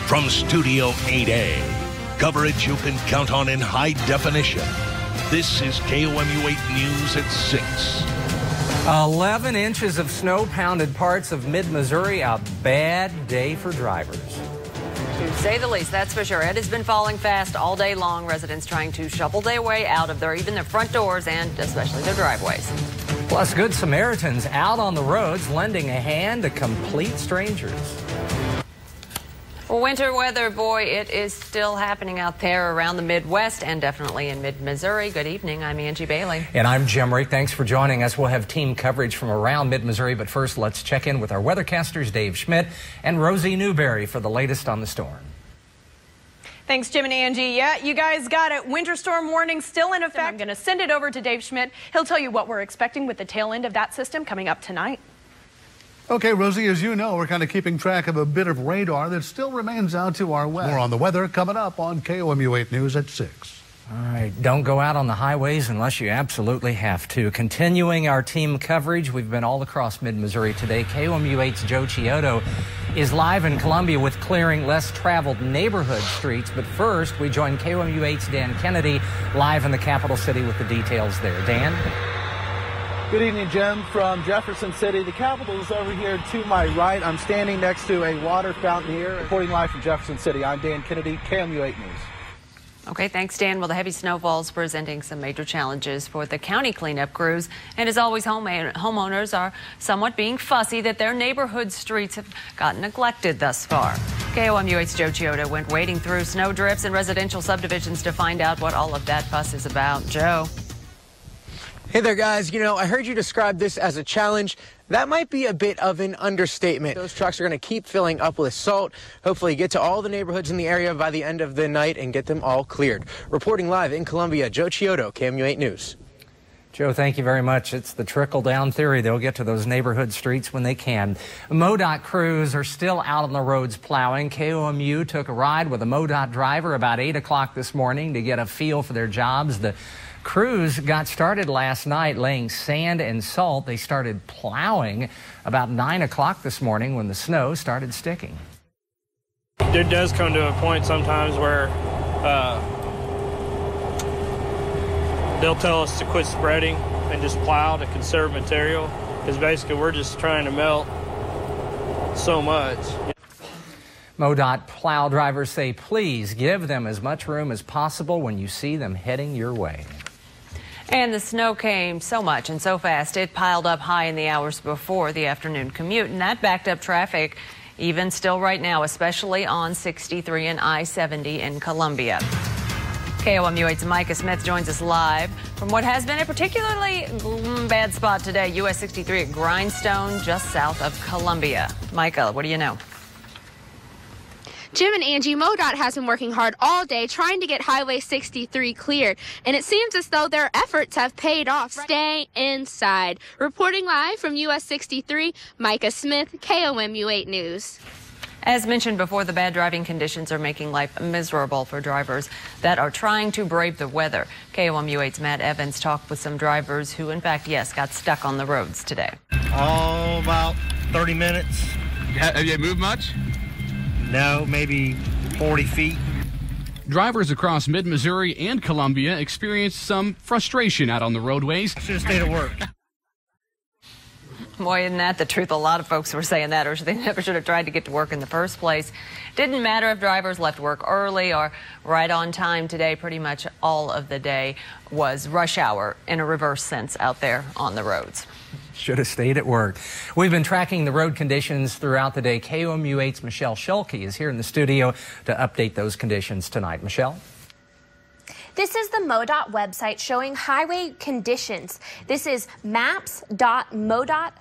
From Studio 8A, coverage you can count on in high definition. This is KOMU 8 News at 6. 11 inches of snow pounded parts of mid-Missouri. A bad day for drivers. To say the least, that's for sure. It has been falling fast all day long. Residents trying to shovel their way out of even their front doors and especially their driveways. Plus, Good Samaritans out on the roads lending a hand to complete strangers. Winter weather, boy, it is still happening out there around the Midwest and definitely in mid-Missouri. Good evening. I'm Angie Bailey. And I'm Jim Rick. Thanks for joining us. We'll have team coverage from around mid-Missouri, but first let's check in with our weathercasters Dave Schmidt and Rosie Newberry for the latest on the storm. Thanks, Jim and Angie. Yeah, you guys got it. Winter storm warning still in effect. I'm going to send it over to Dave Schmidt. He'll tell you what we're expecting with the tail end of that system coming up tonight. Okay, Rosie, as you know, we're kind of keeping track of a bit of radar that still remains out to our west. More on the weather coming up on KOMU 8 News at 6. All right, don't go out on the highways unless you absolutely have to. Continuing our team coverage, we've been all across mid-Missouri today. KOMU 8's Joe Chiodo is live in Columbia with clearing less traveled neighborhood streets. But first, we join KOMU 8's Dan Kennedy live in the capital city with the details there. Dan? Good evening, Jim, from Jefferson City. The Capitol is over here to my right. I'm standing next to a water fountain here. Reporting live from Jefferson City, I'm Dan Kennedy, KOMU 8 News. Okay, thanks, Dan. Well, the heavy snowfalls presenting some major challenges for the county cleanup crews. And as always, homeowners are somewhat being fussy that their neighborhood streets have gotten neglected thus far. KOMU 8's Joe Chiodo went wading through snow drifts and residential subdivisions to find out what all of that fuss is about. Joe. Hey there, guys. You know, I heard you describe this as a challenge. That might be a bit of an understatement. Those trucks are going to keep filling up with salt, hopefully get to all the neighborhoods in the area by the end of the night and get them all cleared. Reporting live in Columbia, Joe Chiodo, KOMU 8 News. Joe, thank you very much. It's the trickle-down theory. They'll get to those neighborhood streets when they can. MoDOT crews are still out on the roads plowing. KOMU took a ride with a MoDOT driver about 8 o'clock this morning to get a feel for their jobs. The crews got started last night laying sand and salt. They started plowing about 9 o'clock this morning when the snow started sticking. There does come to a point sometimes where they'll tell us to quit spreading and just plow to conserve material, because basically we're just trying to melt so much. MoDOT plow drivers say please give them as much room as possible when you see them heading your way. And the snow came so much and so fast, it piled up high in the hours before the afternoon commute, and that backed up traffic even still right now, especially on 63 and I-70 in Columbia. KOMU 8's Micah Smith joins us live from what has been a particularly bad spot today, US 63 at Grindstone, just south of Columbia. Micah, what do you know? Jim and Angie, MoDOT has been working hard all day trying to get Highway 63 cleared, and it seems as though their efforts have paid off. Stay inside. Reporting live from US 63, Micah Smith, KOMU 8 News. As mentioned before, the bad driving conditions are making life miserable for drivers that are trying to brave the weather. KOMU 8's Matt Evans talked with some drivers who, in fact, yes, got stuck on the roads today. Oh, about 30 minutes. Have you moved much? No, maybe 40 feet. Drivers across mid-Missouri and Columbia experienced some frustration out on the roadways. I should have stayed at work. Boy, isn't that the truth? A lot of folks were saying that, or they never should have tried to get to work in the first place. Didn't matter if drivers left work early or right on time today. Pretty much all of the day was rush hour in a reverse sense out there on the roads. Should have stayed at work. We've been tracking the road conditions throughout the day. KOMU 8's Michelle Schulke is here in the studio to update those conditions tonight. Michelle? This is the MoDOT website showing highway conditions. This is maps.modot.mo.gov.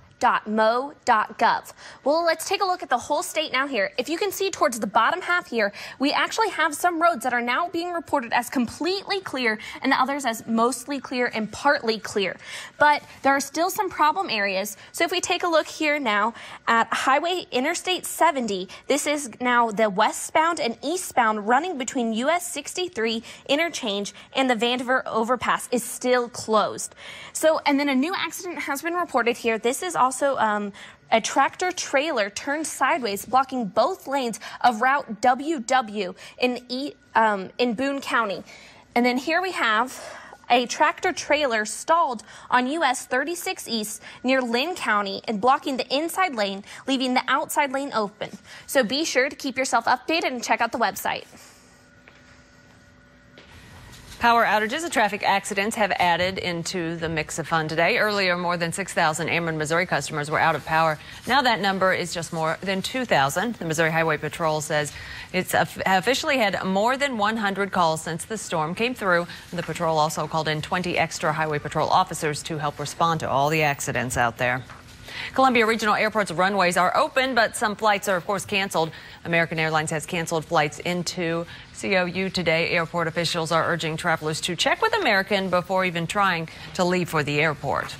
Well, let's take a look at the whole state now here. If you can see towards the bottom half here, we actually have some roads that are now being reported as completely clear and others as mostly clear and partly clear. But there are still some problem areas. So if we take a look here now at Highway Interstate 70, this is now the westbound and eastbound running between US 63 interchange and the Vandiver overpass is still closed. So, and then a new accident has been reported here. This is also a tractor trailer turned sideways, blocking both lanes of Route WW in Boone County. And then here we have a tractor trailer stalled on US 36 East near Lynn County and blocking the inside lane, leaving the outside lane open. So be sure to keep yourself updated and check out the website. Power outages and traffic accidents have added into the mix of fun today. Earlier, more than 6,000 Ameren, Missouri customers were out of power. Now that number is just more than 2,000. The Missouri Highway Patrol says it's officially had more than 100 calls since the storm came through. The patrol also called in 20 extra Highway Patrol officers to help respond to all the accidents out there. Columbia Regional Airport's runways are open, but some flights are, of course, canceled. American Airlines has canceled flights into KOMU today. Airport officials are urging travelers to check with American before even trying to leave for the airport.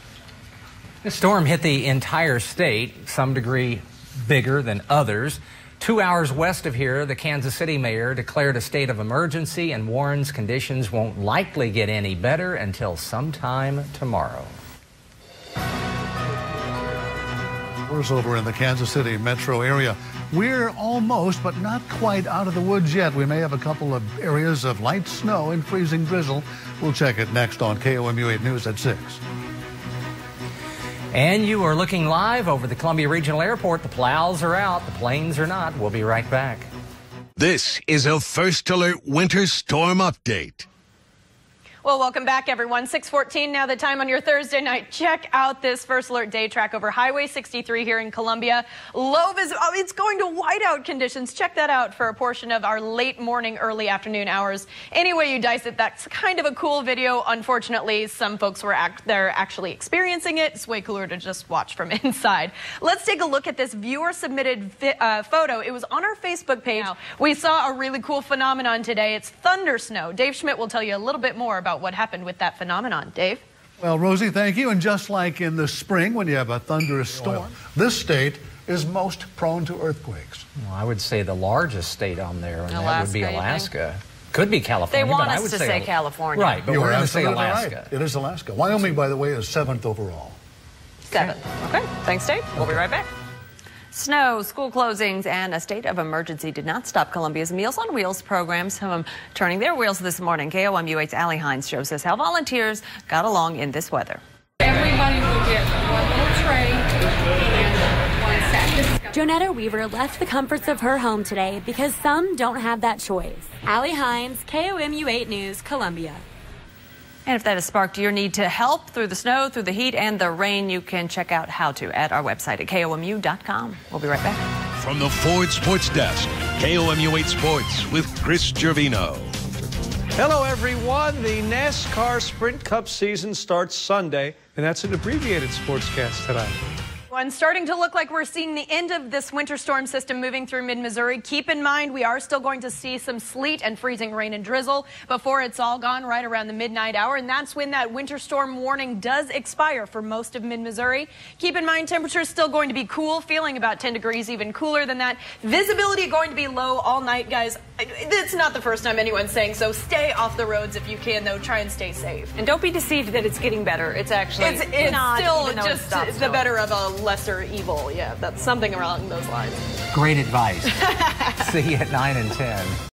The storm hit the entire state, some degree bigger than others. 2 hours west of here, the Kansas City mayor declared a state of emergency and warns conditions won't likely get any better until sometime tomorrow. Over in the Kansas City metro area. We're almost, but not quite, out of the woods yet. We may have a couple of areas of light snow and freezing drizzle. We'll check it next on KOMU 8 News at 6. And you are looking live over the Columbia Regional Airport. The plows are out, the planes are not. We'll be right back. This is a First Alert Winter Storm Update. Well, welcome back, everyone. 6:14 now, the time on your Thursday night. Check out this First Alert day track over Highway 63 here in Columbia. Low visibility. It's going to whiteout conditions. Check that out for a portion of our late morning, early afternoon hours. Any way you dice it, that's kind of a cool video. Unfortunately, some folks were they're actually experiencing it. It's way cooler to just watch from inside. Let's take a look at this viewer-submitted photo. It was on our Facebook page. We saw a really cool phenomenon today. It's thunder snow. Dave Schmidt will tell you a little bit more about what happened with that phenomenon. Dave? Well, Rosie, thank you. And just like in the spring when you have a thunderous storm, this state is most prone to earthquakes. Well, I would say the largest state on there, and Alaska, that would be Alaska. Could be California. They want but us I would to say California. Right, but we're going to say Alaska. Right. It is Alaska. Wyoming, by the way, is 7th overall. 7th. Okay. Thanks, Dave. We'll be right back. Snow, school closings, and a state of emergency did not stop Columbia's Meals on Wheels programs from turning their wheels this morning. KOMU 8's Allie Hines shows us how volunteers got along in this weather. Everybody will get one little tray and one sack. Jonetta Weaver left the comforts of her home today because some don't have that choice. Allie Hines, KOMU 8 News, Columbia. And if that has sparked your need to help through the snow, through the heat, and the rain, you can check out how to at our website at KOMU.com. We'll be right back. From the Ford Sports Desk, KOMU 8 Sports with Chris Gervino. Hello, everyone. The NASCAR Sprint Cup season starts Sunday, and that's an abbreviated sportscast tonight. One starting to look like we're seeing the end of this winter storm system moving through mid-Missouri. Keep in mind, we are still going to see some sleet and freezing rain and drizzle before it's all gone right around the midnight hour. And that's when that winter storm warning does expire for most of mid-Missouri. Keep in mind, temperatures still going to be cool, feeling about 10 degrees, even cooler than that. Visibility going to be low all night, guys. It's not the first time anyone's saying so. Stay off the roads if you can, though. Try and stay safe. And don't be deceived that it's getting better. It's actually it's not, still just the better of a lesser evil. Yeah, that's something along those lines. Great advice. See you at 9 and 10.